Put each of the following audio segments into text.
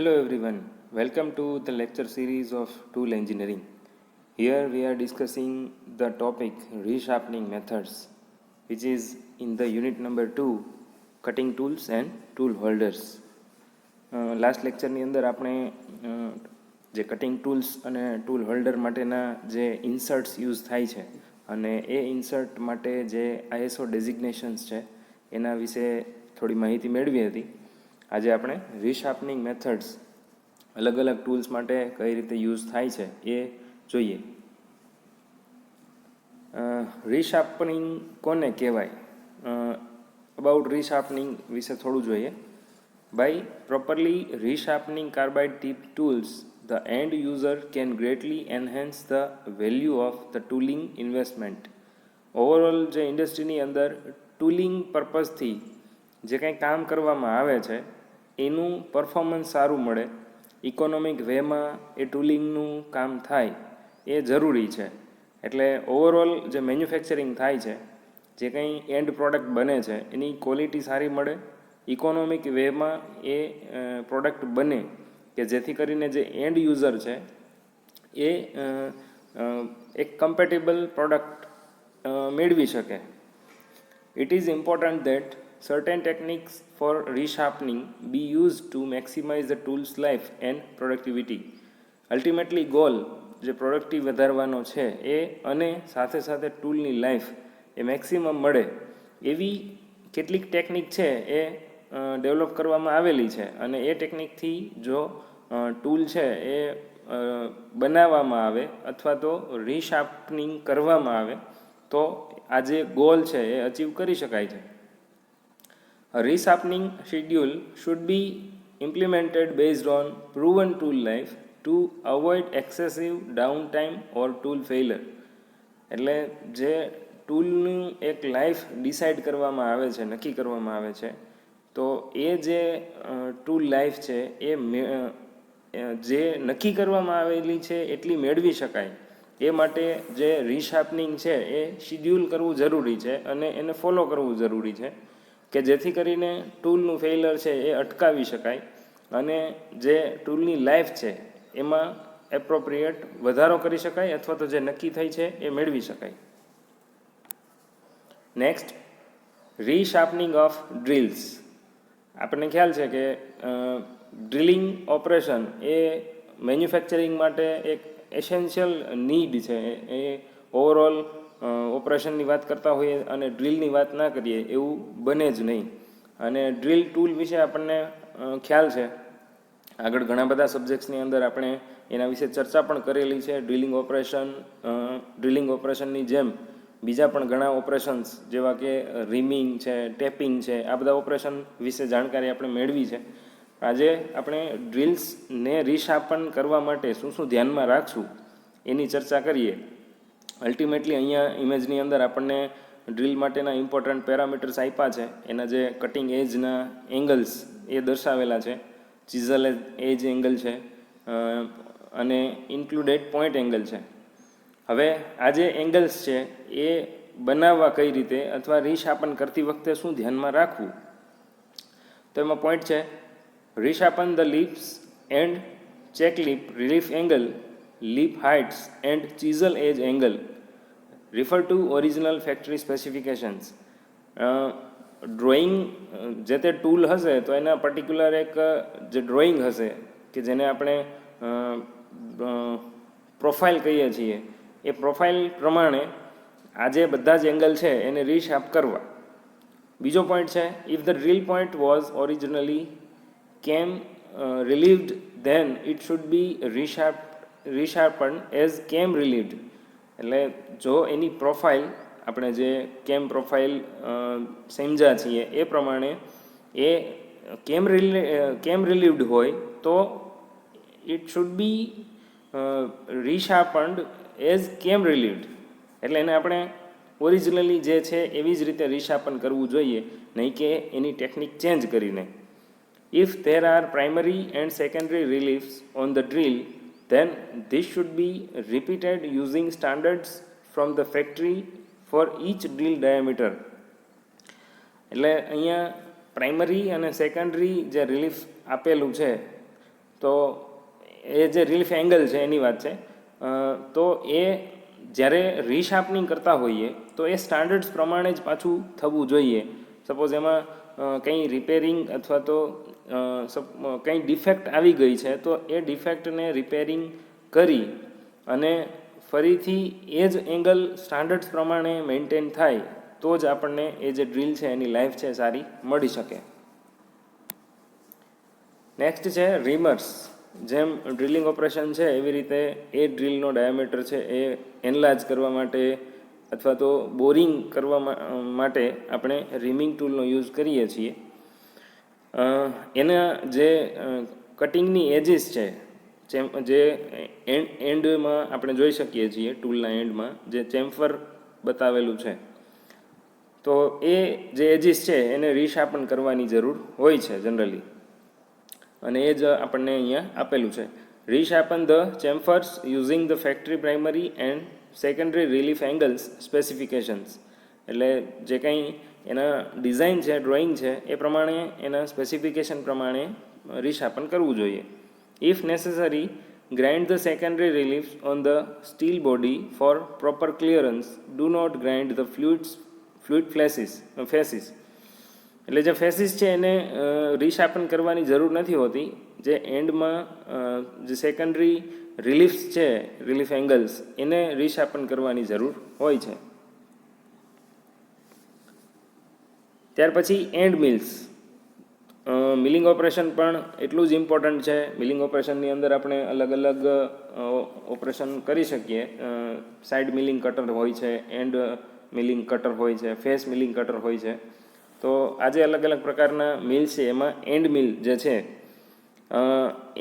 Hello everyone, welcome to the lecture series of tool engineering. Here we are discussing the topic resharpening methods, which is in the unit number 2, cutting tools and tool holders. Last લેક્ચરની અંદર આપણે જે cutting tools અને tool holder માટેના જે ઇન્સર્ટ્સ use થાય છે અને એ ઇન્સર્ટ માટે જે આઈએસઓ ડેઝિગ્નેશન્સ છે એના વિશે થોડી માહિતી મેળવી હતી. આજે આપણે રીશાર્પનિંગ મેથડ્સ અલગ અલગ ટૂલ્સ માટે કઈ રીતે યુઝ થાય છે એ જોઈએ. રીશાર્પનિંગ કોને કહેવાય? અબાઉટ રીશાર્પનિંગ વિશે થોડું જોઈએ. By properly resharpening carbide tip tools, the end user can greatly enhance the value of the tooling investment. Overall જે ઇન્ડસ્ટ્રીની અંદર ટૂલિંગ પર્પઝથી જે કંઈ કામ કરવામાં આવે છે એનું પરફોર્મન્સ સારું મળે, ઇકોનોમિક વેમાં એ ટૂલિંગનું કામ થાય એ જરૂરી છે. એટલે ઓવરઓલ જે મેન્યુફેક્ચરિંગ થાય છે, જે કંઈ એન્ડ પ્રોડક્ટ બને છે એની ક્વોલિટી સારી મળે, ઇકોનોમિક વેમાં એ પ્રોડક્ટ બને કે જેથી કરીને જે એન્ડ યુઝર છે એ એક કમ્પેટેબલ પ્રોડક્ટ મેળવી શકે. It is important that certain techniques for resharpening be used to maximize the tool's life and productivity. Ultimately goal જે પ્રોડક્ટિવ વધારવાનો છે એ અને સાથે સાથે ટૂલની લાઈફ એ મેક્સિમમ મળે એવી કેટલીક ટેકનિક છે એ ડેવલપ કરવામાં આવેલી છે. અને એ ટેકનિકથી જો ટૂલ છે એ બનાવવામાં આવે અથવા તો રીશાર્પનિંગ કરવામાં આવે તો આ જે ગોલ છે એ અચીવ કરી શકાય છે. A resharpening schedule should be implemented based on proven tool life to avoid excessive downtime or tool failure. એટલે જે ટૂલનું એક લાઈફ ડિસાઇડ કરવામાં આવે છે, નક્કી કરવામાં આવે છે, તો એ જે ટૂલ લાઈફ છે એ જે નક્કી કરવામાં આવેલી છે એટલી મેળવી શકાય એ માટે જે રીશાર્પનિંગ છે એ શિડ્યુલ કરવું જરૂરી છે અને એને ફોલો કરવું જરૂરી છે કે જેથી કરીને ટૂલનું ફેઇલર છે એ અટકાવી શકાય અને જે ટૂલની લાઈફ છે એમાં એપ્રોપ્રિએટ વધારો કરી શકાય અથવા તો જે નક્કી થઈ છે એ મેળવી શકાય. Next, resharpening of drills. આપણને ખ્યાલ છે કે ડ્રિલિંગ ઓપરેશન એ મેન્યુફેક્ચરિંગ માટે એક એસેન્શિયલ નીડ છે. એ ઓવરઓલ ઓપરેશનની વાત કરતા હોઈએ અને ડ્રિલની વાત ના કરીએ એવું બને જ નહીં. અને ડ્રિલ ટૂલ વિશે આપણને ખ્યાલ છે, આગળ ઘણા બધા સબ્જેક્ટ્સની અંદર આપણે એના વિશે ચર્ચા પણ કરેલી છે. ડ્રિલિંગ ઓપરેશનની જેમ બીજા પણ ઘણા ઓપરેશન્સ જેવા કે રીમિંગ છે, ટેપિંગ છે, આ બધા ઓપરેશન વિશે જાણકારી આપણે મેળવી છે. આજે આપણે ડ્રિલ્સને રીશાર્પન કરવા માટે શું શું ધ્યાનમાં રાખશું એની ચર્ચા કરીએ. અલ્ટિમેટલી અહીંયા ઇમેજની અંદર આપણને ડ્રિલ માટેના ઇમ્પોર્ટન્ટ પેરામીટર્સ આપ્યા છે. એના જે કટિંગ એજના એંગલ્સ એ દર્શાવેલા છે. ચિઝલ એજ એંગલ છે અને ઇન્ક્લુડેડ પોઈન્ટ એંગલ છે. હવે આ જે એંગલ્સ છે એ બનાવવા કઈ રીતે અથવા રીશાર્પન કરતી વખતે શું ધ્યાનમાં રાખવું, તો એમાં પોઈન્ટ છે resharpen the lips and check lip relief angle, lip heights and chisel edge angle refer to original factory specifications. Drawing જે તે ટૂલ હશે તો એના પર્ટિક્યુલર એક જે ડ્રોઈંગ હશે કે જેને આપણે પ્રોફાઇલ કહીએ છીએ એ પ્રોફાઇલ પ્રમાણે આ જે બધા જ એંગલ છે એને રીશાર્પ કરવા. બીજો પોઈન્ટ છે if the drill point was originally cam relieved then it should be resharpen as cam relieved. એટલે જો એની પ્રોફાઇલ આપણે જે કેમ પ્રોફાઇલ સમજ્યા છીએ એ પ્રમાણે એ કેમ રિલીવ્ડ હોય તો it should B રીશાર્પન્ડ as cam relieved. એટલે એને આપણે ઓરિજિનલી જે છે એવી જ રીતે રીશાર્પન કરવું જોઈએ, નહીં કે એની ટેકનિક ચેન્જ કરીને. If there are primary and secondary reliefs on the drill then this should be repeated using standards from the factory for each drill diameter. એટલે અહીંયા પ્રાઇમરી અને સેકન્ડરી જે રિલીફ આપેલું છે તો એ જે રિલીફ એંગલ છે એની વાત છે. તો એ જ્યારે રીશાર્પનિંગ કરતા હોઈએ તો એ સ્ટાન્ડર્ડ્સ પ્રમાણે જ પાછું થવું જોઈએ. સપોઝ એમાં કંઈ રિપેરિંગ અથવા તો કંઈ ડિફેક્ટ આવી ગઈ છે તો એ ડિફેક્ટને રિપેરિંગ કરી અને ફરીથી એ જ એંગલ સ્ટાન્ડર્ડ્સ પ્રમાણે મેન્ટેન થાય તો જ આપણને એ જે ડ્રીલ છે એની લાઈફ છે સારી મળી શકે. નેક્સ્ટ છે રીમર્સ. જેમ ડ્રિલિંગ ઓપરેશન છે એવી રીતે એ ડ્રીલનો ડાયામીટર છે એ એનલાર્જ કરવા માટે અથવા તો બોરિંગ કરવા માટે આપણે રીમિંગ ટૂલનો યુઝ કરીએ છીએ. એના જે કટિંગની એજીસ છે જેમ જે એન્ડમાં આપણે જોઈ શકીએ છીએ, ટૂલના એન્ડમાં જે ચેમ્ફર બતાવેલું છે, તો એ જે એજીસ છે એને રીશાર્પન કરવાની જરૂર હોય છે જનરલી, અને એ જ આપણને અહીંયા આપેલું છે. Resharpen the chamfers using the factory primary and secondary relief angles specifications. એટલે જે કંઈ એના ડિઝાઇન છે, ડ્રોઈંગ છે એ પ્રમાણે એના સ્પેસિફિકેશન પ્રમાણે રીશાર્પન કરવું જોઈએ. If necessary, grind the secondary relief on the steel body for proper clearance. Do not grind the fluid faces. એટલે જે ફેસીસ છે એને રીશાર્પન કરવાની જરૂર નથી હોતી. જે એન્ડમાં જે સેકન્ડરી રિલીફ્સ છે, રિલીફ એંગલ્સ, એને રીશાર્પન કરવાની જરૂર હોય છે. ત્યાર પછી એન્ડ મિલ્સ. મિલિંગ ઓપરેશન પણ એટલું જ ઇમ્પોર્ટન્ટ છે. મિલિંગ ઓપરેશનની અંદર આપણે અલગ અલગ ઓપરેશન કરી શકીએ. સાઇડ મિલિંગ કટર હોય છે, એન્ડ મિલિંગ કટર હોય છે, ફેસ મિલિંગ કટર હોય છે. તો આજે અલગ અલગ પ્રકારના મિલ છે. એમાં એન્ડ મિલ જે છે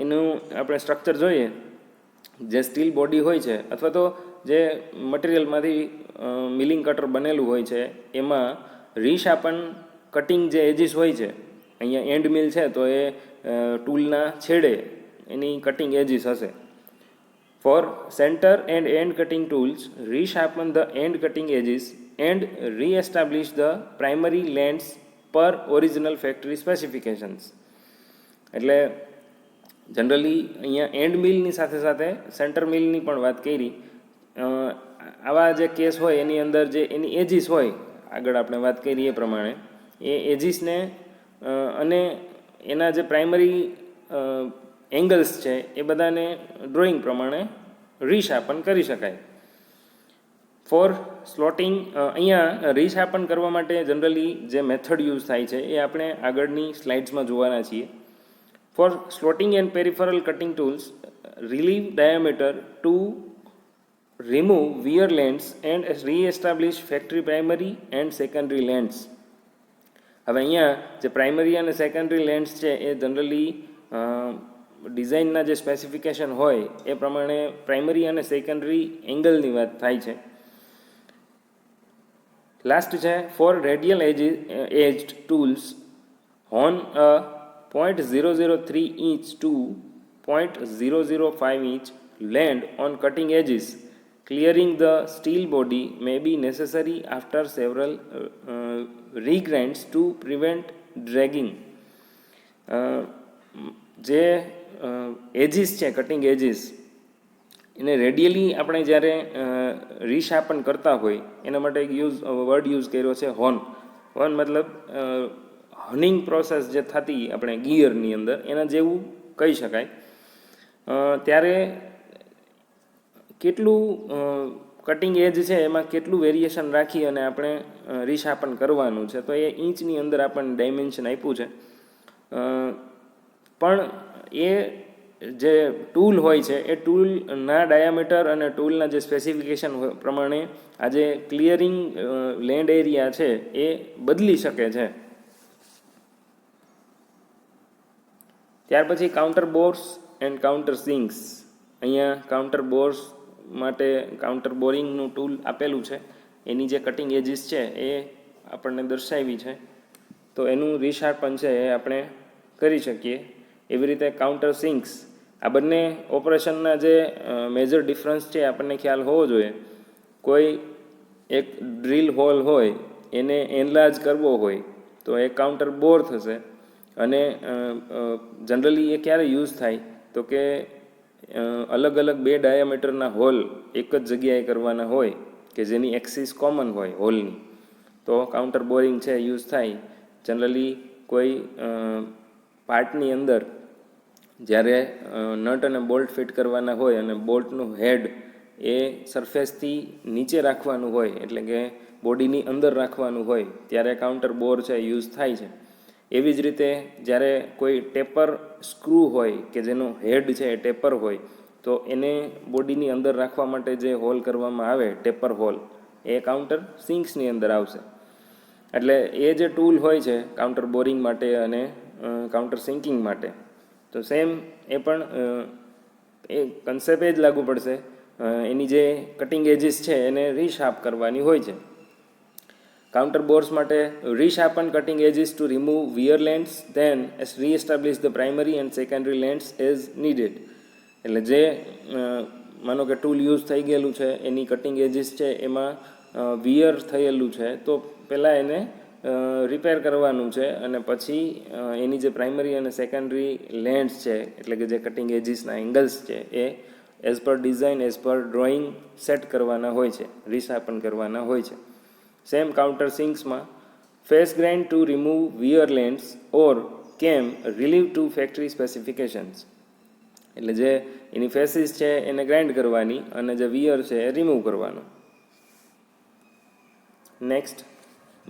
એનું આપણે સ્ટ્રક્ચર જોઈએ. જે સ્ટીલ બોડી હોય છે અથવા તો જે મટીરિયલમાંથી મિલિંગ કટર બનેલું હોય છે એમાં રીશાર્પન કટિંગ જે એજીસ હોય છે, અહીંયા એન્ડ મિલ છે તો એ ટૂલના છેડે એની કટિંગ એજીસ હશે. For center and end cutting tools, resharpen the end cutting edges and reestablish the primary lands per original factory specifications. એટલે જનરલી અહીંયા એન્ડ મિલની સાથે સાથે સેન્ટર મિલની પણ વાત કરી. આવા જે કેસ હોય એની અંદર જે એની એજીસ હોય, આગળ આપણે વાત કરી એ પ્રમાણે, એ એજીસને અને એના જે પ્રાઇમરી એંગલ્સ છે એ બધાને ડ્રોઈંગ પ્રમાણે રીશાર્પન કરી શકાય. ફોર સ્લોટિંગ, અહીંયા રીશાર્પન કરવા માટે જનરલી જે મેથડ યુઝ થાય છે એ આપણે આગળની સ્લાઇડ્સમાં જોવાના છીએ. For slotting and peripheral cutting tools, relieve diameter to remove wear lands and reestablish factory primary and secondary lands. હવે અહીંયા જે પ્રાઇમરી અને સેકન્ડરી લેન્ડ્સ છે એ જનરલી ડિઝાઇનના જે સ્પેસિફિકેશન હોય એ પ્રમાણે પ્રાઇમરી અને સેકન્ડરી એંગલની વાત થાય છે. લાસ્ટ છે for radial edged tools, hone a 0.003 inch to 0.005 inch land on cutting edges. Clearing the steel body may be necessary after several regrinds to prevent dragging. જે એજીસ છે, cutting edges, એને radially આપણે જ્યારે રીશાર્પન કરતા હોય એના માટે એક વર્ડ યુઝ કર્યો છે હોન. હોન મતલબ હનિંગ પ્રોસેસ જે થતી આપણે ગિયરની અંદર, એના જેવું કહી શકાય. ત્યારે કેટલું કટિંગ એજ છે એમાં કેટલું વેરિએશન રાખી અને આપણે રીશાર્પન કરવાનું છે, તો એ ઇંચની અંદર આપણને ડાયમેન્શન આપ્યું છે. પણ એ જે ટૂલ હોય છે એ ટૂલના ડાયામીટર અને ટૂલના જે સ્પેસિફિકેશન પ્રમાણે આ જે ક્લિયરિંગ લેન્ડ એરિયા છે એ બદલી શકે છે. ત્યાર પછી કાઉન્ટર બોર્સ એન્ડ કાઉન્ટર સિંક્સ. અહીંયા કાઉન્ટર બોર્સ માટે કાઉન્ટર બોરિંગનું ટૂલ આપેલું છે. એની જે કટિંગ એજીસ છે એ આપણને દર્શાવી છે, તો એનું રીશાર્પન છે એ આપણે કરી શકીએ. એવી રીતે કાઉન્ટર સિંક્સ. આ બંને ઓપરેશનના જે મેજર ડિફરન્સ છે આપણને ખ્યાલ હોવો જોઈએ. કોઈ એક ડ્રીલ હોલ હોય એને એનલાર્જ કરવો હોય તો એ કાઉન્ટર બોર થશે, અને જનરલી એ ક્યારે યુઝ થાય તો કે અલગ અલગ 2 ડાયામીટરના હોલ એક જ જગ્યાએ કરવાના હોય કે જેની એક્સિસ કોમન હોય હોલની, તો કાઉન્ટર બોરિંગ છે યુઝ થાય. જનરલી કોઈ પાર્ટની અંદર જ્યારે નટ અને બોલ્ટ ફિટ કરવાના હોય અને બોલ્ટનું હેડ એ સરફેસથી નીચે રાખવાનું હોય, એટલે કે બોડીની અંદર રાખવાનું હોય, ત્યારે કાઉન્ટર બોર છે યુઝ થાય છે. એવી જ રીતે જ્યારે કોઈ ટેપર સ્ક્રૂ હોય કે જેનો હેડ છે એ ટેપર હોય, તો એને બોડીની અંદર રાખવા માટે જે હોલ કરવામાં આવે ટેપર હોલ, એ કાઉન્ટર સિંક્સની અંદર આવશે. એટલે એ જે ટૂલ હોય છે કાઉન્ટર બોરિંગ માટે અને કાઉન્ટર સિંકિંગ માટે, તો સેમ એ પણ એ કન્સેપ્ટ એ જ લાગુ પડશે. એની જે કટિંગ એજીસ છે એને રીશાર્પ કરવાની હોય છે. કાઉન્ટર બોર્સ માટે resharpen cutting edges to remove wear lengths, then re-establish the primary and secondary lengths as needed. એટલે જે માનો કે ટૂલ યુઝ થઈ ગયેલું છે એની કટિંગ એજીસ છે એમાં વિયર થયેલું છે, તો પહેલાં એને રિપેર કરવાનું છે અને પછી એની જે પ્રાઇમરી અને સેકન્ડરી લેન્થ્સ છે, એટલે કે જે કટિંગ એજીસના એંગલ્સ છે એ as per design, as per drawing set કરવાના હોય છે, રીશાર્પન કરવાના હોય છે. સેમ કાઉન્ટર સિંક્સમાં face grind to remove wear lengths or cam relieve to factory specifications. એટલે જે એની ફેસીસ છે એને ગ્રાઇન્ડ કરવાની અને જે વિયર છે એ રિમૂવ કરવાનો. Next,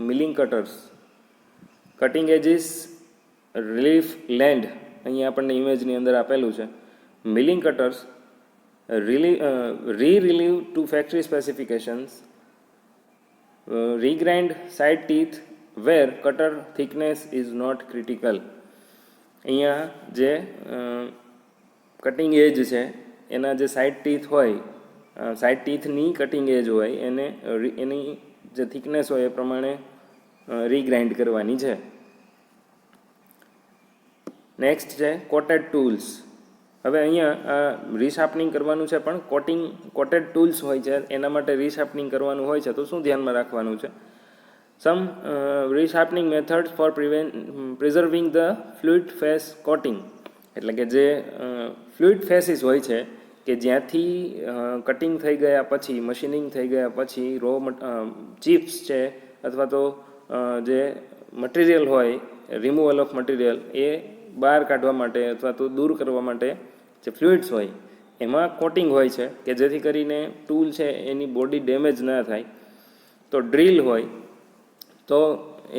milling cutters. Cutting edges relief land અહીંયા આપણને ઇમેજની અંદર આપેલું છે. Milling cutters relieve to factory specifications, regrind side teeth where cutter thickness is not critical. અહીંયા જે કટિંગ એજ છે એના જે સાઇડ ટીથ હોય, સાઇડ ટીથની કટિંગ એજ હોય એને એની જે થિકનેસ હોય એ પ્રમાણે રીગ્રાઇન્ડ કરવાની છે. નેક્સ્ટ છે કોટેડ ટૂલ્સ. હવે અહીંયા રીશાર્પનિંગ કરવાનું છે, પણ કોટેડ ટૂલ્સ હોય છે એના માટે રીશાર્પનિંગ કરવાનું હોય છે, તો શું ધ્યાનમાં રાખવાનું છે? Some resharpening methods for preserving the fluid face coating. એટલે કે જે ફ્લુઇડ ફેસીસ હોય છે કે જ્યાંથી કટિંગ થઈ ગયા પછી, મશીનિંગ થઈ ગયા પછી ચિપ્સ છે અથવા તો જે મટીરિયલ હોય, રિમૂવલ ઓફ મટીરિયલ, એ બહાર કાઢવા માટે અથવા તો દૂર કરવા માટે જે ફ્લુઇડ્સ હોય એમાં કોટિંગ હોય છે કે જેથી કરીને ટૂલ છે એની બોડી ડેમેજ ના થાય. તો ડ્રીલ હોય તો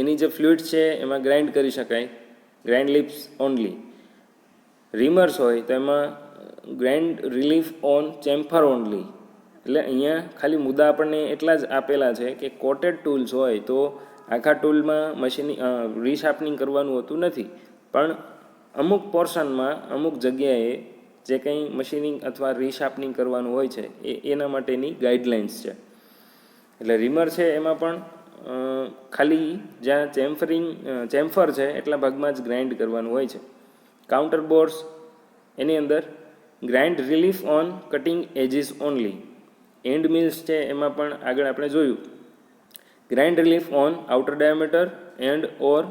એની જે ફ્લુઇડ્સ છે એમાં ગ્રાઇન્ડ કરી શકાય, ગ્રાઇન્ડ લિપ્સ ઓનલી. રીમર્સ હોય તો એમાં grind relief on chamfer only. એટલે અહીંયા ખાલી મુદ્દા આપણને એટલા જ આપેલા છે કે કોટેડ ટૂલ્સ હોય તો આખા ટૂલમાં મશીનિંગ રીશાર્પનિંગ કરવાનું હોતું નથી, પણ અમુક પોર્શનમાં અમુક જગ્યાએ જે કંઈ મશીનિંગ અથવા રીશાર્પનિંગ કરવાનું હોય છે એના માટેની ગાઈડલાઇન્સ છે. એટલે રીમર છે એમાં પણ ખાલી જ્યાં ચેમ્ફર છે એટલા ભાગમાં જ ગ્રાઇન્ડ કરવાનું હોય છે. કાઉન્ટર બોર્સ એની અંદર grind relief on cutting edges only. End mills છે એમાં પણ આગળ આપણે જોયું grind relief on outer diameter end or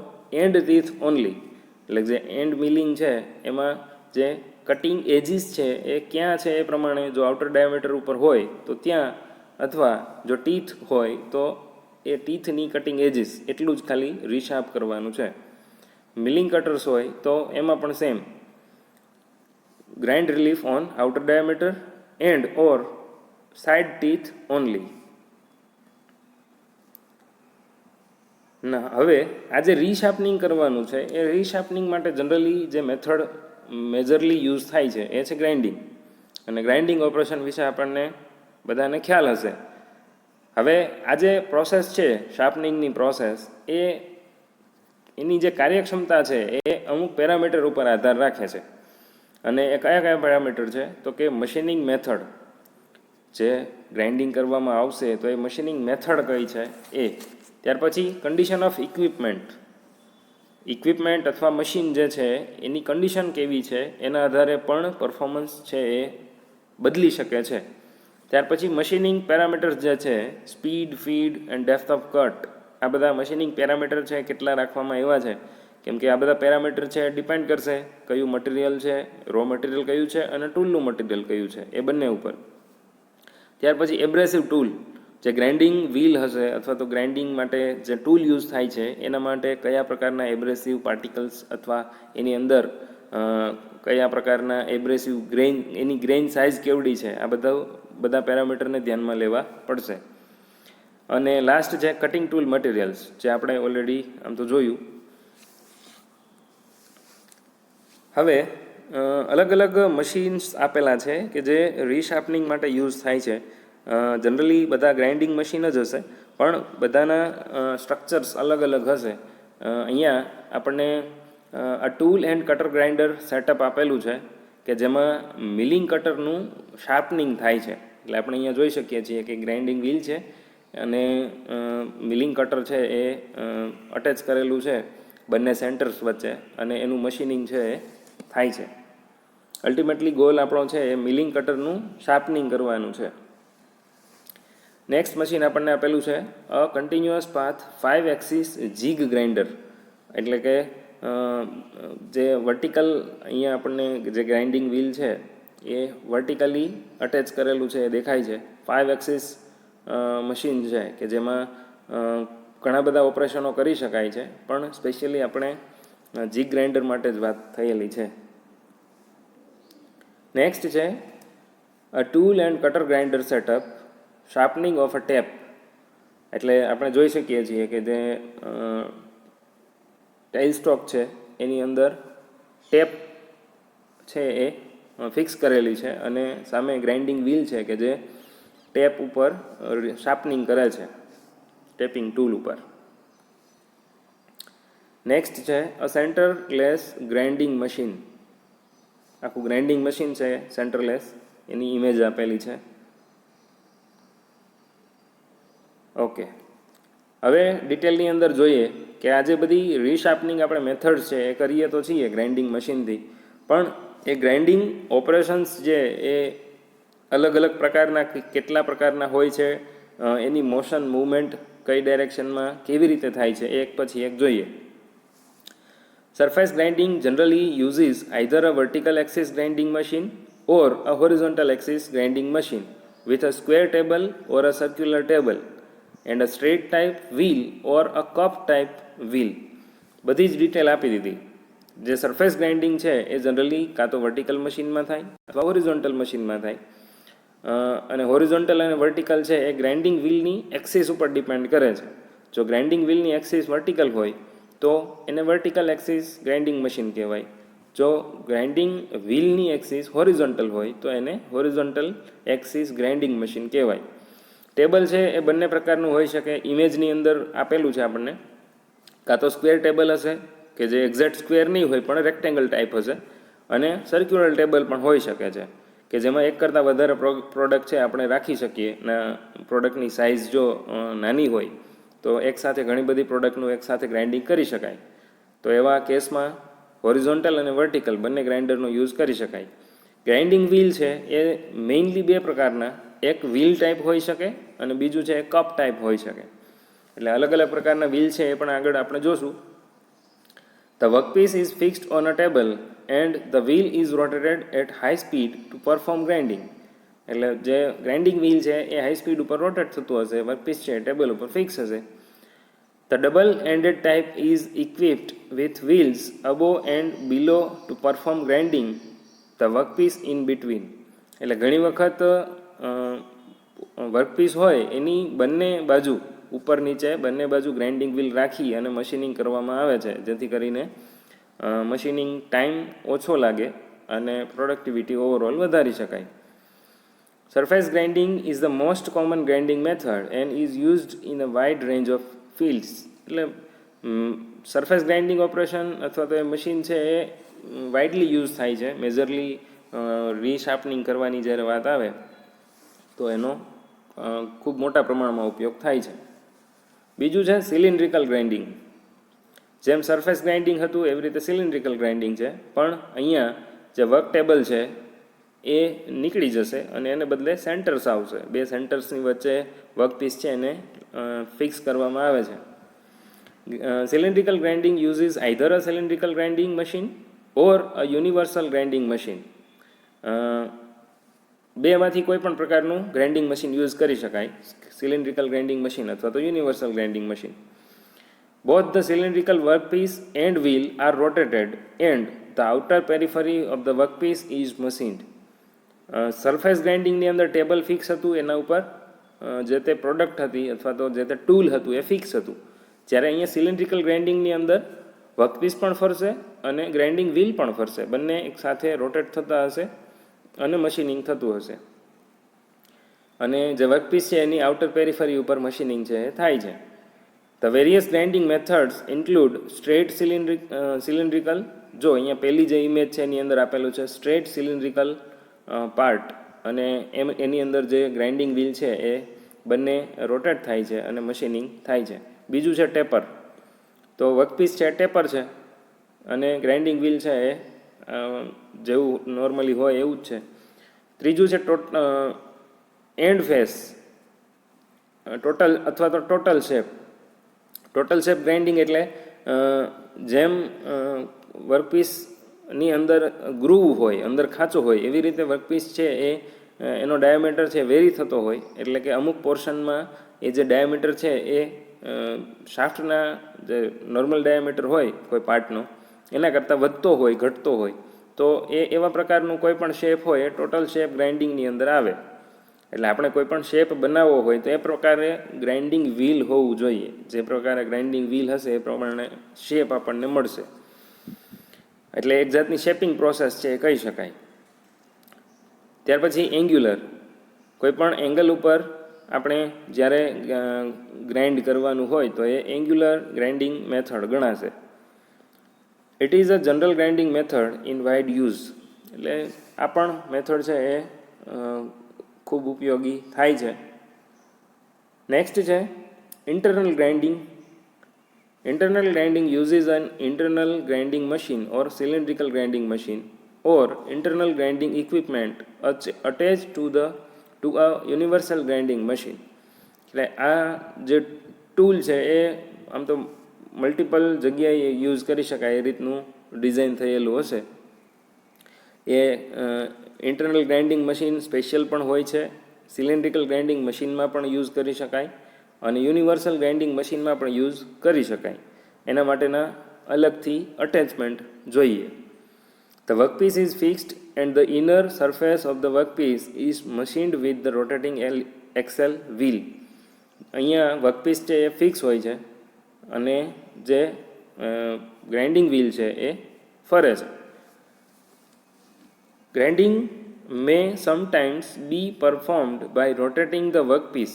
end teeth only. એટલે જે એન્ડ મિલિંગ છે એમાં જે કટિંગ એજીસ છે એ ક્યાં છે એ પ્રમાણે, જો આઉટર ડાયામીટર ઉપર હોય તો ત્યાં, અથવા જો ટીથ હોય તો એ ટીથની કટિંગ એજીસ એટલું જ ખાલી રીશાર્પ કરવાનું છે. મિલિંગ કટર્સ હોય તો એમાં પણ same grind relief on outer diameter end or side teeth only. ના, હવે આ જે રીશાર્પનિંગ કરવાનું છે એ રીશાર્પનિંગ માટે જનરલી જે મેથડ મેજરલી યુઝ થાય છે એ છે ગ્રાઇન્ડિંગ. અને ગ્રાઇન્ડિંગ ઓપરેશન વિશે આપણને બધાને ખ્યાલ હશે. હવે આ જે પ્રોસેસ છે શાર્પનિંગની પ્રોસેસ, એની જે કાર્યક્ષમતા છે એ અમુક પેરામીટર ઉપર આધાર રાખે છે. અને એ કયા પેરામીટર છે? તો કે મશીનિંગ મેથડ. જે ગ્રાઇન્ડિંગ કરવામાં આવશે તો એ મશીનિંગ મેથડ કઈ છે એ. ત્યાર પછી કન્ડિશન ઓફ ઇક્વિપમેન્ટ અથવા મશીન જે છે એની કન્ડિશન કેવી છે એના આધારે પણ પરફોર્મન્સ છે એ બદલી શકે છે. ત્યાર પછી મશીનિંગ પેરામીટર્સ જે છે, speed, feed and depth of cut, આ બધા મશીનિંગ પેરામીટર છે કેટલા રાખવામાં આવ્યા છે કેમ કે આ બધા પેરામીટર છે ડિપેન્ડ કરશે કયું મટીરિયલ છે, રો મટીરિયલ કયું છે અને ટૂલનું મટીરિયલ કયું છે એ બંને ઉપર. ત્યાર પછી એબ્રેસિવ ટૂલ, જે ગ્રાઇન્ડિંગ વ્હીલ હશે અથવા તો ગ્રાઇન્ડિંગ માટે જે ટૂલ યુઝ થાય છે એના માટે કયા પ્રકારના એબ્રેસિવ પાર્ટિકલ્સ અથવા એની અંદર કયા પ્રકારના એબ્રેસિવ ગ્રેઇન, એની ગ્રેઇન સાઇઝ કેવડી છે, આ બધા પેરામીટરને ધ્યાનમાં લેવા પડશે. અને લાસ્ટ છે કટિંગ ટૂલ મટીરિયલ્સ, જે આપણે ઓલરેડી આમ તો જોયું. હવે અલગ અલગ મશીન્સ આપેલા છે કે જે રીશાર્પનિંગ માટે યુઝ થાય છે. જનરલી બધા ગ્રાઇન્ડિંગ મશીન જ હશે, પણ બધાના સ્ટ્રક્ચર્સ અલગ અલગ હશે. અહીંયા આપણને આ tool and cutter grinder setup આપેલું છે કે જેમાં મિલિંગ કટરનું શાર્પનિંગ થાય છે. એટલે આપણે અહીંયા જોઈ શકીએ છીએ કે ગ્રાઇન્ડિંગ વ્હીલ છે અને મિલિંગ કટર છે એ અટેચ કરેલું છે બંને સેન્ટર્સ વચ્ચે, અને એનું મશીનિંગ છે એ થાય છે. અલ્ટિમેટલી ગોલ આપણો છે એ મિલિંગ કટરનું શાર્પનિંગ કરવાનું છે. નેક્સ્ટ મશીન આપણને આપેલું છે a continuous path 5 axis jig grinder, એટલે કે જે વર્ટિકલ અહીંયા આપણને જે ગ્રાઇન્ડિંગ વ્હીલ છે એ વર્ટિકલી અટેચ કરેલું છે એ દેખાય છે. 5 એક્સિસ મશીન છે કે જેમાં ઘણા બધા ઓપરેશનો કરી શકાય છે, પણ સ્પેશિયલી આપણે જીગ ગ્રાઇન્ડર માટે જ વાત થયેલી છે. નેક્સ્ટ છે a tool and cutter grinder setup sharpening of a tap. એટલે આપણે જોઈ શકીએ છીએ કે જે ટેઇલ સ્ટોક છે એની અંદર ટેપ છે એ ફિક્સ કરેલી છે અને સામે ગ્રાઇન્ડિંગ વ્હીલ છે કે જે ટેપ ઉપર શાર્પનિંગ કરે છે ટેપિંગ ટૂલ ઉપર. નેક્સ્ટ છે અ સેન્ટરલેસ ગ્રાઇન્ડિંગ મશીન. આખું ગ્રાઇન્ડિંગ મશીન છે સેન્ટરલેસ, એની ઇમેજ આપેલી છે. ઓકે, હવે ડિટેલની અંદર જોઈએ કે આ જે બધી રીશાર્પનિંગ આપણે મેથડ્સ છે એ કરીએ તો છીએ ગ્રાઇન્ડિંગ મશીનથી, પણ એ ગ્રાઇન્ડિંગ ઓપરેશન્સ જે એ અલગ અલગ પ્રકારના કેટલા પ્રકારના હોય છે, એની મોશન મૂવમેન્ટ કઈ ડાયરેક્શનમાં કેવી રીતે થાય છે એ એક પછી એક જોઈએ. Surface grinding generally uses either a vertical axis grinding machine or a horizontal axis grinding machine with a square table or a circular table and a straight type wheel or a cup type wheel. બધી જ detail આપી દીધી. જે surface grinding છે એ generally કાં તો vertical મશીનમાં થાય અથવા હોરિઝોન્ટલ મશીનમાં થાય. અને હોરિઝોન્ટલ અને વર્ટિકલ છે એ ગ્રાઇન્ડિંગ વ્હીલની એક્સિસ ઉપર ડિપેન્ડ કરે છે. જો ગ્રાઇન્ડિંગ વ્હીલની એક્સિસ વર્ટિકલ હોય તો એને વર્ટિકલ એક્સિસ ગ્રાઇન્ડિંગ મશીન કહેવાય. જો ગ્રાઇન્ડિંગ વ્હીલની એક્સિસ હોરિઝોન્ટલ હોય તો એને હોરિઝોન્ટલ એક્સિસ ગ્રાઇન્ડિંગ મશીન કહેવાય. ટેબલ છે એ બંને પ્રકારનું હોઈ શકે. ઇમેજની અંદર આપેલું છે આપણને, કાં તો સ્ક્વેર ટેબલ હશે કે જે એક્ઝેક્ટ સ્ક્વેર નહીં હોય પણ રેક્ટેંગલ ટાઈપ હશે, અને સર્ક્યુલર ટેબલ પણ હોઈ શકે છે કે જેમાં એક કરતાં વધારે પ્રોડક્ટ છે આપણે રાખી શકીએ. પ્રોડક્ટની સાઇઝ જો નાની હોય તો એકસાથે ઘણી બધી પ્રોડક્ટનું એકસાથે ગ્રાઇન્ડિંગ કરી શકાય. તો એવા કેસમાં હોરિઝોન્ટલ અને વર્ટિકલ બંને ગ્રાઇન્ડરનો યુઝ કરી શકાય. ગ્રાઇન્ડિંગ વ્હીલ છે એ મેઇનલી બે પ્રકારના, એક વ્હીલ ટાઈપ હોઈ શકે અને બીજું છે કપ ટાઈપ હોઈ શકે. એટલે અલગ અલગ પ્રકારના વ્હીલ છે એ પણ આગળ આપણે જોશું. The workpiece is fixed on a table and the wheel is rotated at high speed to perform grinding. એટલે જે ગ્રાઇન્ડિંગ વ્હીલ છે એ હાઈ સ્પીડ ઉપર રોટેટ થતું હશે, વર્કપીસ છે ટેબલ ઉપર ફિક્સ હશે. The double ended type is equipped with wheels above and below to perform grinding the workpiece in between. એટલે ઘણી વખત વર્કપીસ હોય એની બંને બાજુ, ઉપર નીચે બંને બાજુ ગ્રાઇન્ડિંગ વ્હીલ રાખી અને મશીનિંગ કરવામાં આવે છે, જેથી કરીને મશીનિંગ ટાઈમ ઓછો લાગે અને પ્રોડક્ટિવિટી ઓવરઓલ વધારી શકાય. Surface grinding is the most common grinding method and is used in a wide range of fields. એટલે સરફેસ ગ્રાઇન્ડિંગ ઓપરેશન અથવા તો એ મશીન છે એ વાઇડલી યુઝ થાય છે. મેજરલી રીશાર્પનિંગ કરવાની જ્યારે વાત આવે તો એનો ખૂબ મોટા પ્રમાણમાં ઉપયોગ થાય છે. બીજું છે સિલિન્ડ્રિકલ ગ્રાઇન્ડિંગ. જેમ સરફેસ ગ્રાઇન્ડિંગ હતું એવી રીતે સિલિન્ડ્રિકલ ગ્રાઇન્ડિંગ છે, પણ અહીંયા જે વર્ક ટેબલ છે એ નીકળી જશે અને એને બદલે સેન્ટર્સ આવશે. બે સેન્ટર્સની વચ્ચે વર્કપીસ છે એને ફિક્સ કરવામાં આવે છે. Cylindrical grinding uses either a cylindrical grinding machine or a universal grinding machine. બેમાંથી કોઈ પણ પ્રકારનું ગ્રાઇન્ડિંગ મશીન યુઝ કરી શકાય, સિલિન્ડ્રિકલ ગ્રાઇન્ડિંગ મશીન અથવા તો universal grinding machine. Both the cylindrical workpiece and wheel are rotated and the outer periphery of the workpiece is machined. Surface ગ્રાઇન્ડિંગની અંદર ટેબલ ફિક્સ હતું, એના ઉપર જે તે પ્રોડક્ટ હતી અથવા તો જે તે ટૂલ હતું એ ફિક્સ હતું. જ્યારે અહીંયા સિલિન્ડ્રિકલ ગ્રાઇન્ડિંગની અંદર વર્કપીસ પણ ફરશે અને ગ્રાઇન્ડિંગ વ્હીલ પણ ફરશે, બંને એક સાથે રોટેટ થતા હશે અને મશીનિંગ થતું હશે. અને જે વર્કપીસ છે એની આઉટર પેરિફરી ઉપર મશીનિંગ છે એ થાય છે. The various grinding methods include straight cylindrical. જો અહીંયા પહેલી જે ઇમેજ છે એની અંદર આપેલું છે સ્ટ્રેટ સિલિન્ડ્રિકલ પાર્ટ, અને એની અંદર જે ગ્રાઇન્ડિંગ વ્હીલ છે એ બંને રોટેટ થાય છે અને મશીનિંગ થાય છે. બીજું છે ટેપર. તો વર્કપીસ છે ટેપર છે અને ગ્રાઇન્ડિંગ વ્હીલ છે એ જેવું નોર્મલી હોય એવું જ છે. ત્રીજું છે એન્ડ ફેસ, ટોટલ અથવા તો total shape. Total shape grinding એટલે જેમ વર્કપીસની અંદર ગ્રુવ હોય, અંદર ખાંચો હોય, એવી રીતે વર્કપીસ છે એ એનો ડાયામીટર છે વેરી થતો હોય. એટલે કે અમુક પોર્શનમાં એ જે ડાયામીટર છે એ શાફ્ટના જે નોર્મલ ડાયામીટર હોય કોઈ પાર્ટનો એના કરતાં વધતો હોય, ઘટતો હોય, તો એ એવા પ્રકારનું કોઈ પણ શેપ હોય એ ટોટલ શેપ ગ્રાઇન્ડિંગની અંદર આવે. એટલે આપણે કોઈ પણ શેપ બનાવવો હોય તો એ પ્રકારે ગ્રાઇન્ડિંગ વ્હીલ હોવું જોઈએ. જે પ્રકારે ગ્રાઇન્ડિંગ વ્હીલ હશે એ પ્રમાણે શેપ આપણને મળશે. એટલે એક જાતની શેપિંગ પ્રોસેસ છે એ કહી શકાય. ત્યાર પછી એંગ્યુલર. કોઈ પણ એંગલ ઉપર આપણે જ્યારે ગ્રાઇન્ડ કરવાનું હોય તો એ એંગ્યુલર ગ્રાઇન્ડિંગ મેથડ ગણાશે. It is a general grinding method in wide use. એટલે આ પણ મેથડ છે એ ખૂબ ઉપયોગી થાય છે. નેક્સ્ટ છે internal grinding. Internal grinding uses an internal grinding machine or cylindrical grinding machine or internal grinding equipment attach to a universal grinding machine. એટલે આ જે ટૂલ છે એ આમ તો મલ્ટિપલ જગ્યાએ યુઝ કરી શકાય એ રીતનું ડિઝાઇન થયેલું હશે. એ ઇન્ટરનલ ગ્રાઇન્ડિંગ મશીન સ્પેશિયલ પણ હોય છે, સિલિન્ડ્રિકલ ગ્રાઇન્ડિંગ મશીનમાં પણ યુઝ કરી શકાય અને યુનિવર્સલ ગ્રાઇન્ડિંગ મશીનમાં પણ યુઝ કરી શકાય. એના માટેના અલગથી અટેચમેન્ટ જોઈએ. The workpiece is fixed and the inner surface of the workpiece is machined with the rotating axle wheel. અહીંયા વર્કપીસ છે એ ફિક્સ હોય છે અને જે ગ્રાઇન્ડિંગ વ્હીલ છે એ ફરે છે. Grinding may sometimes be performed by rotating the workpiece.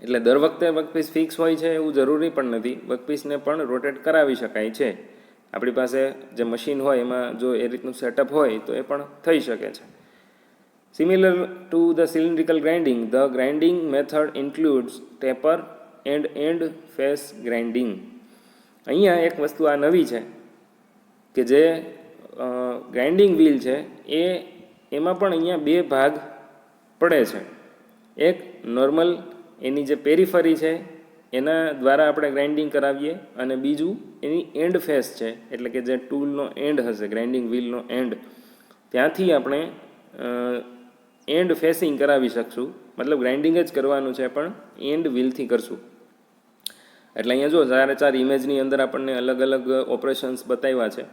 એટલે દર વખતે વર્કપીસ ફિક્સ હોય છે એવું જરૂરી પણ નથી, વર્કપીસને પણ રોટેટ કરાવી શકાય છે. આપણી પાસે જે મશીન હોય એમાં જો એ રીતનું સેટઅપ હોય તો એ પણ થઈ શકે છે. Similar to the cylindrical grinding, the grinding method includes taper and and face grinding. અહીંયા એક વસ્તુ આ નવી છે કે જે ગ્રાઇન્ડિંગ વ્હીલ છે એમાં પણ અહીંયા બે ભાગ પડે છે. એક નોર્મલ એની જે પેરિફરી છે એના દ્વારા આપણે ગ્રાઇન્ડિંગ કરાવીએ અને બીજું એની એન્ડ ફેસ છે, એટલે કે જે ટૂલનો એન્ડ હશે, ગ્રાઇન્ડિંગ વ્હીલનો એન્ડ, ત્યાંથી આપણે એન્ડ ફેસિંગ કરાવી શકશું. મતલબ ગ્રાઇન્ડિંગ જ કરવાનું છે પણ એન્ડ વ્હીલથી કરશું. એટલે અહીંયા જો 4 ઇમેજની અંદર આપણને અલગ અલગ ઓપરેશન્સ બતાવ્યા છે.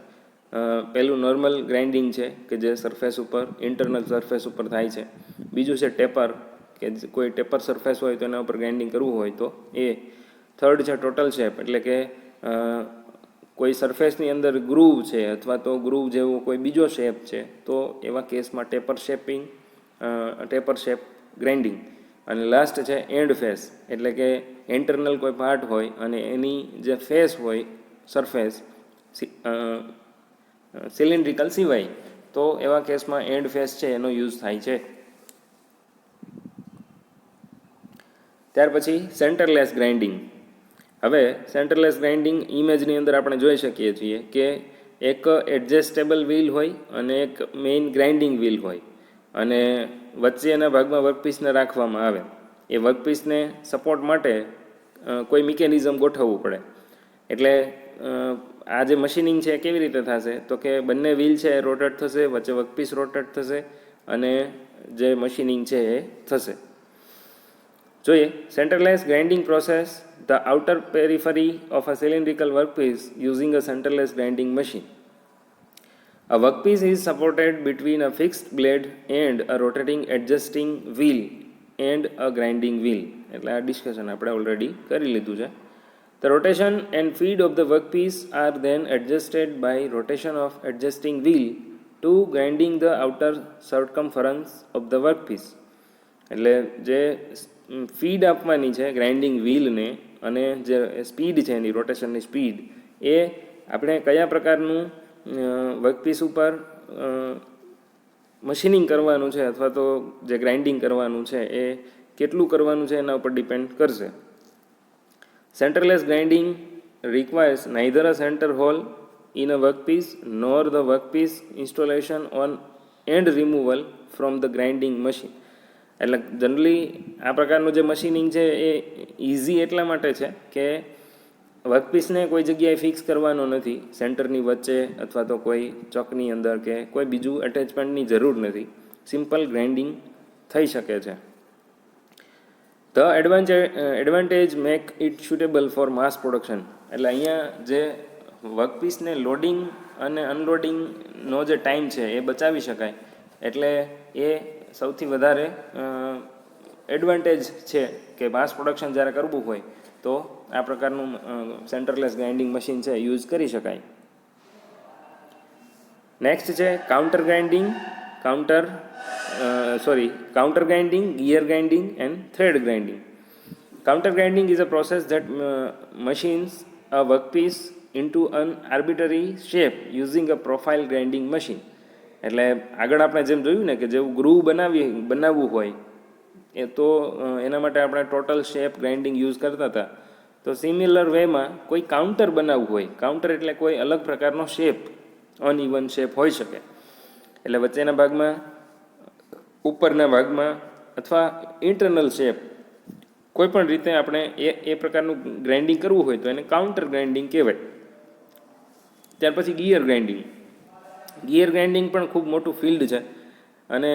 પહેલું નોર્મલ ગ્રાઇન્ડિંગ છે કે જે સરફેસ ઉપર, ઇન્ટરનલ સરફેસ ઉપર થાય છે. બીજું છે ટેપર, કે કોઈ ટેપર સરફેસ હોય તો એના ઉપર ગ્રાઇન્ડિંગ કરવું હોય તો એ. થર્ડ છે ટોટલ શેપ, એટલે કે કોઈ સરફેસની અંદર ગ્રુવ છે અથવા તો ગ્રુવ જેવો કોઈ બીજો શેપ છે તો એવા કેસમાં ટેપર શેપ ગ્રાઇન્ડિંગ. અને લાસ્ટ છે એન્ડ ફેસ, એટલે કે ઇન્ટરનલ કોઈ પાર્ટ હોય અને એની જે ફેસ હોય સરફેસ સિલિન્ડ્રિકલ સિવાય, તો એવા કેસમાં એન્ડ ફેસ છે એનો યુઝ થાય છે. ત્યાર પછી સેન્ટરલેસ ગ્રાઇન્ડિંગ. હવે સેન્ટરલેસ ગ્રાઇન્ડિંગ ઇમેજની અંદર આપણે જોઈ શકીએ છીએ કે એક એડજસ્ટેબલ વ્હીલ હોય અને એક મેઇન ગ્રાઇન્ડિંગ વ્હીલ હોય અને વચ્ચેના ભાગમાં વર્કપીસને રાખવામાં આવે. એ વર્કપીસને સપોર્ટ માટે કોઈ મિકેનિઝમ ગોઠવવું પડે. એટલે આ જે મશીનિંગ છે એ કેવી રીતે થશે તો કે બંને વ્હીલ છે એ રોટેટ થશે, વચ્ચે વર્કપીસ રોટેટ થશે અને જે મશીનિંગ છે એ થશે. જોઈએ centreless grinding process, the outer periphery of a cylindrical workpiece using a centerless grinding machine. A workpiece is supported between a fixed blade and a rotating adjusting wheel and a grinding wheel. એટલે આ discussion આપણે already કરી લીધું છે. The rotation and feed of the workpiece are then adjusted by rotation of adjusting wheel to grinding the outer circumference of the workpiece. એટલે જે feed આપવાની છે ગ્રાઇન્ડિંગ વ્હીલને અને જે સ્પીડ છે એની રોટેશનની સ્પીડ એ આપણે કયા પ્રકારનું વર્કપીસ ઉપર મશીનિંગ કરવાનું છે અથવા તો જે ગ્રાઇન્ડિંગ કરવાનું છે એ કેટલું કરવાનું છે એના ઉપર ડિપેન્ડ કરશે. Centerless grinding requires neither a center hole in a workpiece nor the workpiece installation on and removal from the grinding machine. એટલે જનરલી આ પ્રકારનું જે મશીનિંગ છે એ ઇઝી એટલા માટે છે કે વર્કપીસને કોઈ જગ્યાએ ફિક્સ કરવાનો નથી, સેન્ટરની વચ્ચે અથવા તો કોઈ ચોકની અંદર કે કોઈ બીજું એટેચમેન્ટની જરૂર નથી, સિમ્પલ ગ્રાઇન્ડિંગ થઈ શકે છે. The advantage make it suitable four mass production. એટલે અહીંયા જે વર્કપીસને લોડિંગ અને અનલોડિંગનો જે ટાઈમ છે એ બચાવી શકાય, એટલે એ સૌથી વધારે એડવાન્ટેજ છે કે માસ પ્રોડક્શન જ્યારે કરવું હોય તો આ પ્રકારનું સેન્ટરલેસ ગ્રાઇન્ડિંગ મશીન છે યુઝ કરી શકાય. નેક્સ્ટ છે counter grinding, gear grinding and thread grinding. Counter grinding is a process that machines a workpiece into an arbitrary shape using a profile grinding machine. એટલે આગળ આપણે જેમ જોયું ને કે જેવું ગ્રુવ બનાવવું હોય એ તો એના માટે આપણે ટોટલ શેપ ગ્રાઇન્ડિંગ યુઝ કરતા હતા, તો સિમિલર વેમાં કોઈ કાઉન્ટર બનાવવું હોય, કાઉન્ટર એટલે કોઈ અલગ પ્રકારનો શેપ, અનઇવન શેપ હોઈ શકે, એટલે વચ્ચેના ભાગમાં, ઉપરના ભાગમાં અથવા ઇન્ટરનલ શેપ કોઈ પણ રીતે આપણે એ પ્રકારનું ગ્રાઇન્ડિંગ કરવું હોય તો એને કાઉન્ટર ગ્રાઇન્ડિંગ કહેવાય. ત્યાર પછી ગિયર ગ્રાઇન્ડિંગ પણ ખૂબ મોટું ફિલ્ડ છે અને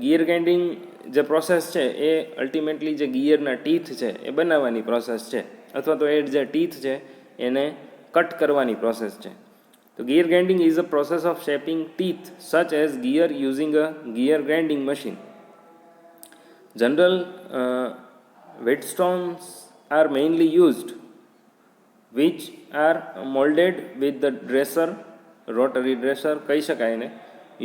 ગિયર ગ્રાઇન્ડિંગ જે પ્રોસેસ છે એ અલ્ટિમેટલી જે ગિયરના ટીથ છે એ બનાવવાની પ્રોસેસ છે અથવા તો એ જે ટીથ છે એને કટ કરવાની પ્રોસેસ છે. તો gear grinding is a process of shaping teeth such as gear using a gear grinding machine. General whetstones are mainly used, which are molded with the dresser, rotary dresser કહી શકાય ને,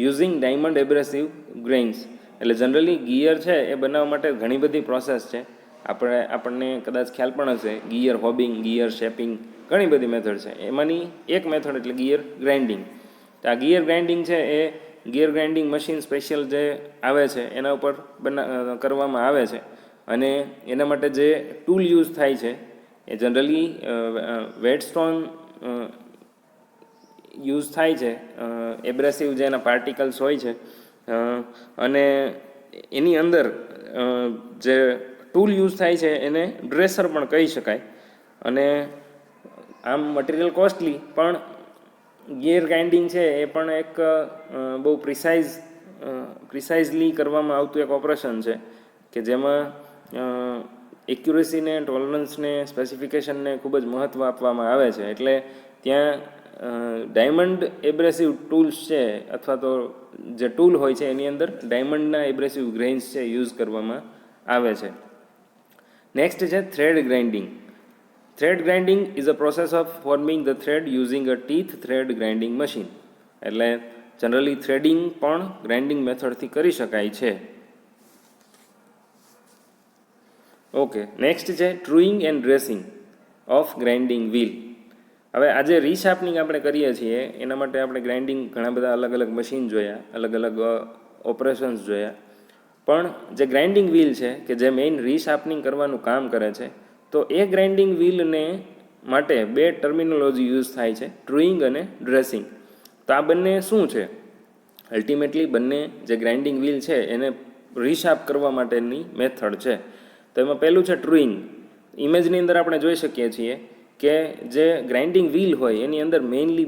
using diamond abrasive grains. એટલે generally gear છે એ બનાવવા માટે ઘણી બધી process છે, આપણને કદાચ ખ્યાલ પણ હશે, ગિયર હોબિંગ, ગિયર શેપિંગ, ઘણી બધી મેથડ છે, એમાંની એક મેથડ એટલે ગિયર ગ્રાઇન્ડિંગ. તો આ ગિયર ગ્રાઇન્ડિંગ છે એ ગિયર ગ્રાઇન્ડિંગ મશીન સ્પેશિયલ જે આવે છે એના ઉપર કરવામાં આવે છે અને એના માટે જે ટૂલ યુઝ થાય છે એ જનરલી વેટસ્ટોન યુઝ થાય છે, એબ્રેસિવ જે એના પાર્ટિકલ્સ હોય છે અને એની અંદર જે ટૂલ યુઝ થાય છે એને ડ્રેસર પણ કહી શકાય. અને આમ મટીરિયલ કોસ્ટલી, પણ ગિયર ગ્રાઇન્ડિંગ છે એ પણ એક બહુ પ્રિસાઇઝલી કરવામાં આવતું એક ઓપરેશન છે કે જેમાં એક્યુરેસીને, ટોલરન્સને, સ્પેસિફિકેશનને ખૂબ જ મહત્ત્વ આપવામાં આવે છે. એટલે ત્યાં ડાયમંડ એબ્રેસિવ ટૂલ્સ છે અથવા તો જે ટૂલ હોય છે એની અંદર ડાયમંડના એબ્રેસિવ ગ્રેન્સ છે યુઝ કરવામાં આવે છે. નેક્સ્ટ છે thread grinding. Thread grinding is a process of forming the thread using a teeth thread grinding machine. એટલે જનરલી થ્રેડિંગ પણ ગ્રાઇન્ડિંગ મેથડથી કરી શકાય છે. ઓકે, નેક્સ્ટ છે truing and dressing of grinding wheel. હવે આજે રીશાર્પનિંગ આપણે કરીએ છીએ એના માટે આપણે ગ્રાઇન્ડિંગ ઘણા બધા અલગ અલગ મશીન જોયા, અલગ અલગ ઓપરેશન્સ જોયા, પણ જે ગ્રાઇન્ડિંગ વ્હીલ છે કે જે મેઇન રીશાર્પનિંગ કરવાનું કામ કરે છે, તો એ ગ્રાઇન્ડિંગ વ્હીલને માટે બે ટર્મિનોલોજી યુઝ થાય છે, ટ્રુઈંગ અને ડ્રેસિંગ. તો આ બંને શું છે? અલ્ટિમેટલી બંને જે ગ્રાઇન્ડિંગ વ્હીલ છે એને રીશાર્પ કરવા માટેની મેથડ છે. તો એમાં પહેલું છે ટ્રુઈંગ. ઇમેજની અંદર આપણે જોઈ શકીએ છીએ કે જે ગ્રાઇન્ડિંગ વ્હીલ હોય એની અંદર મેઇનલી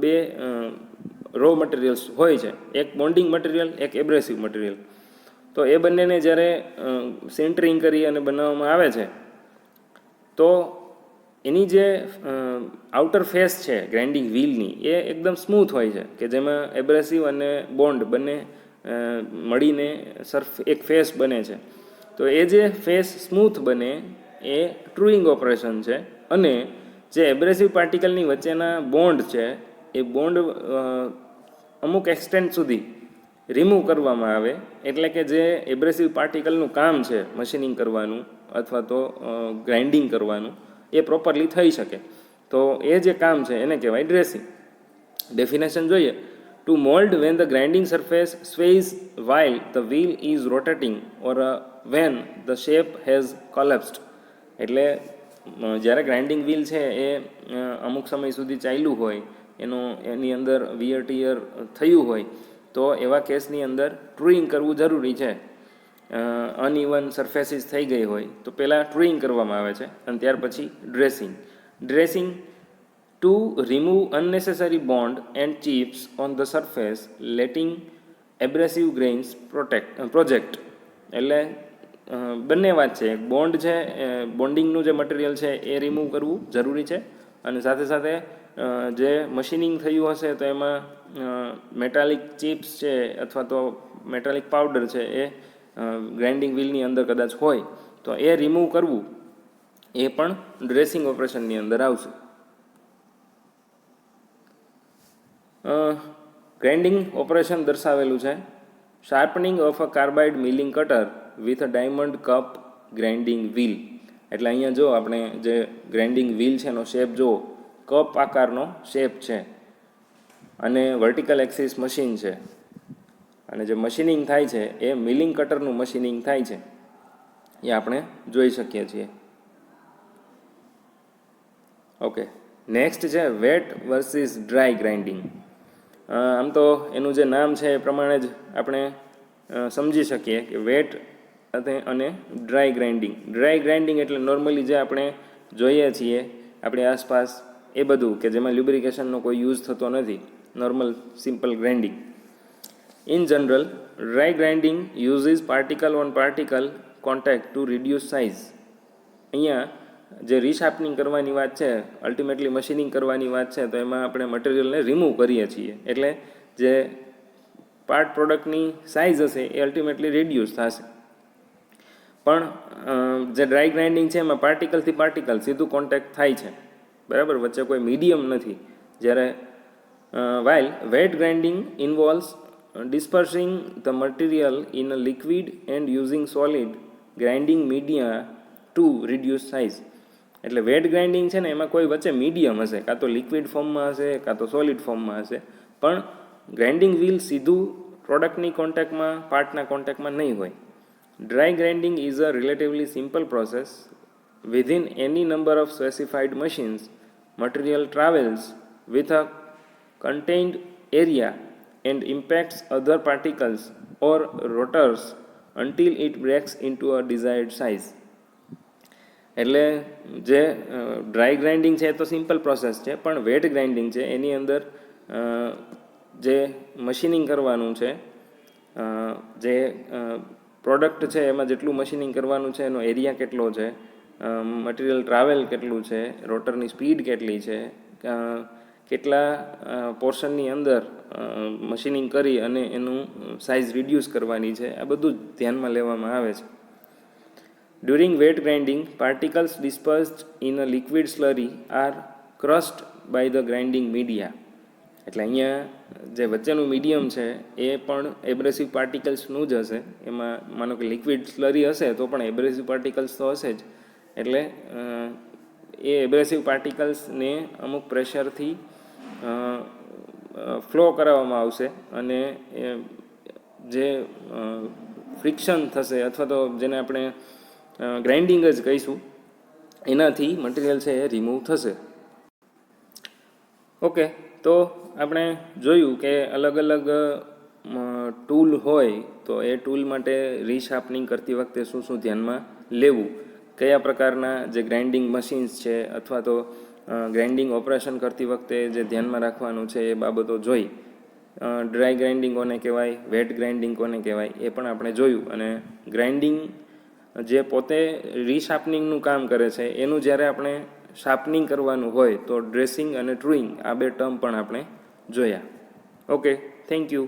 બે રો મટીરિયલ્સ હોય છે, એક બોન્ડિંગ મટીરિયલ, એક એબ્રેસિવ મટીરિયલ. તો એ બંનેને જ્યારે સિન્ટરિંગ કરી અને બનાવવામાં આવે છે તો એની જે આઉટર ફેસ છે ગ્રાઇન્ડિંગ વ્હીલની એ એકદમ સ્મૂથ હોય છે, કે જેમાં એબ્રેસિવ અને બોન્ડ બંને મળીને એક ફેસ બને છે. તો એ જે ફેસ સ્મૂથ બને એ ટ્રુઈંગ ઓપરેશન છે. અને જે એબ્રેસિવ પાર્ટિકલની વચ્ચેના બોન્ડ છે એ બોન્ડ અમુક એક્સટેન્ટ સુધી રિમૂવ કરવામાં આવે, એટલે કે જે એબ્રેસિવ પાર્ટિકલનું કામ છે મશીનિંગ કરવાનું અથવા તો ગ્રાઇન્ડિંગ કરવાનું એ પ્રોપરલી થઈ શકે. તો એ જે કામ છે એને કહેવાય ડ્રેસિંગ. ડેફિનેશન જોઈએ. To mould when the grinding surface sways while the wheel is rotating or when the shape has collapsed. એટલે જ્યારે ગ્રાઇન્ડિંગ વ્હીલ છે એ અમુક સમય સુધી ચાલ્યું હોય, એની અંદર વિયર ટીયર થયું હોય, તો એવા કેસની અંદર ટ્રુઈંગ કરવું જરૂરી છે. અનઇવન સરફેસીસ થઈ ગઈ હોય તો પહેલાં ટ્રુઈંગ કરવામાં આવે છે અને ત્યાર પછી dressing. Dressing to remove unnecessary bond and chips on the surface letting abrasive grains project. એટલે બંને વાત છે. બોન્ડ છે, બોન્ડિંગનું જે મટીરિયલ છે એ રિમૂવ કરવું જરૂરી છે, અને સાથે સાથે જે મશીનિંગ થયું હશે તો એમાં મેટાલિક ચિપ્સ છે અથવા તો મેટાલિક પાવડર છે એ ગ્રાઇન્ડિંગ વ્હીલની અંદર કદાચ હોય તો એ રિમૂવ કરવું એ પણ ડ્રેસિંગ ઓપરેશનની અંદર આવશે. ગ્રાઇન્ડિંગ ઓપરેશન દર્શાવેલું છે. શાર્પનિંગ of a carbide milling cutter with a diamond cup grinding wheel. એટલે અહીંયા જો આપણે જે ગ્રાઇન્ડિંગ વ્હીલ છે એનો શેપ જો કપ આકારનો શેપ છે અને વર્ટિકલ એક્સિસ મશીન છે, અને જે મશીનિંગ થાય છે એ મિલિંગ કટરનું મશીનિંગ થાય છે એ આપણે જોઈ શકીએ છીએ. ઓકે, નેક્સ્ટ છે વેટ વર્સિસ ડ્રાય ગ્રાઇન્ડિંગ. આમ તો એનું જે નામ છે એ પ્રમાણે જ આપણે સમજી શકીએ કે વેટ અને ડ્રાય ગ્રાઇન્ડિંગ. ડ્રાય ગ્રાઇન્ડિંગ એટલે નોર્મલી જે આપણે જોઈએ છીએ આપણી આસપાસ એ બધું, કે જેમાં લ્યુબ્રિકેશનનો કોઈ યુઝ થતો નથી, normal simple grinding. In general, dry grinding uses particle on particle contact to reduce size. અહીંયા જે રીશાર્પનિંગ કરવાની વાત છે, અલ્ટિમેટલી મશીનિંગ કરવાની વાત છે, તો એમાં આપણે મટીરિયલને રિમૂવ કરીએ છીએ, એટલે જે પાર્ટ પ્રોડક્ટની સાઇઝ હશે એ અલ્ટિમેટલી રિડ્યુસ થશે. પણ જે ડ્રાય ગ્રાઇન્ડિંગ છે એમાં પાર્ટિકલથી પાર્ટિકલ સીધું કોન્ટેક્ટ થાય છે, બરાબર, વચ્ચે કોઈ મીડિયમ નથી. જ્યારે while wet grinding involves dispersing the material in a liquid and using solid grinding media to reduce size. એટલે વેટ ગ્રાઇન્ડિંગ છે ને એમાં કોઈ વચ્ચે મીડિયમ હશે, કાં તો લિક્વિડ ફોર્મમાં હશે કાં તો સોલિડ ફોર્મમાં હશે, પણ ગ્રાઇન્ડિંગ વ્હીલ સીધું પ્રોડક્ટની કોન્ટેક્ટમાં, પાર્ટના કોન્ટેક્ટમાં નહીં હોય. Dry grinding is a relatively simple process. Within any number of specified machines material travels with a contained area and impacts other particles or rotors until it breaks into a desired size. એટલે જે dry grinding છે એ તો simple process છે, પણ wet grinding છે એની અંદર જે machining કરવાનું છે, જે પ્રોડક્ટ છે એમાં જેટલું મશીનિંગ કરવાનું છે એનો એરિયા કેટલો છે, મટીરિયલ ટ્રાવેલ કેટલું છે, રોટરની સ્પીડ કેટલી છે, કેટલા પોર્શનની અંદર મશીનિંગ કરી અને એનું સાઇઝ રિડ્યુસ કરવાની છે, આ બધું જ ધ્યાનમાં લેવામાં આવે છે. During wet grinding, particles dispersed in a liquid slurry are crushed by the grinding media. એટલે અહીંયા જે વચ્ચેનું મીડિયમ છે એ પણ એબ્રેસિવ પાર્ટિકલ્સનું જ હશે. એમાં માનો કે લિક્વિડ સ્લરી હશે તો પણ એબ્રેસિવ પાર્ટિકલ્સ તો હશે જ. એટલે એ એબ્રેસિવ પાર્ટિકલ્સને અમુક પ્રેશરથી ફ્લો કરાવવામાં આવશે, અને જે ફ્રિક્શન થશે અથવા તો જેને આપણે ગ્રાઇન્ડિંગ જ કહીશું, એનાથી મટીરિયલ છે એ રિમૂવ થશે. ઓકે, તો આપણે જોયું કે અલગ અલગ ટૂલ હોય તો એ ટૂલ માટે રીશાર્પનિંગ કરતી વખતે શું શું ધ્યાનમાં લેવું, કયા પ્રકારના જે ગ્રાઇન્ડિંગ મશીન્સ છે અથવા તો ગ્રાઇન્ડિંગ ઓપરેશન કરતી વખતે જે ધ્યાનમાં રાખવાનું છે એ બાબતો જોઈ. ડ્રાય ગ્રાઇન્ડિંગ કોને કહેવાય, વેટ ગ્રાઇન્ડિંગ કોને કહેવાય એ પણ આપણે જોયું. અને ગ્રાઇન્ડિંગ જે પોતે રીશાર્પનિંગનું કામ કરે છે એનું જ્યારે આપણે શાર્પનિંગ કરવાનું હોય તો ડ્રેસિંગ અને ટ્રુઈંગ આ બે ટર્મ પણ આપણે જોયા. Okay, thank you.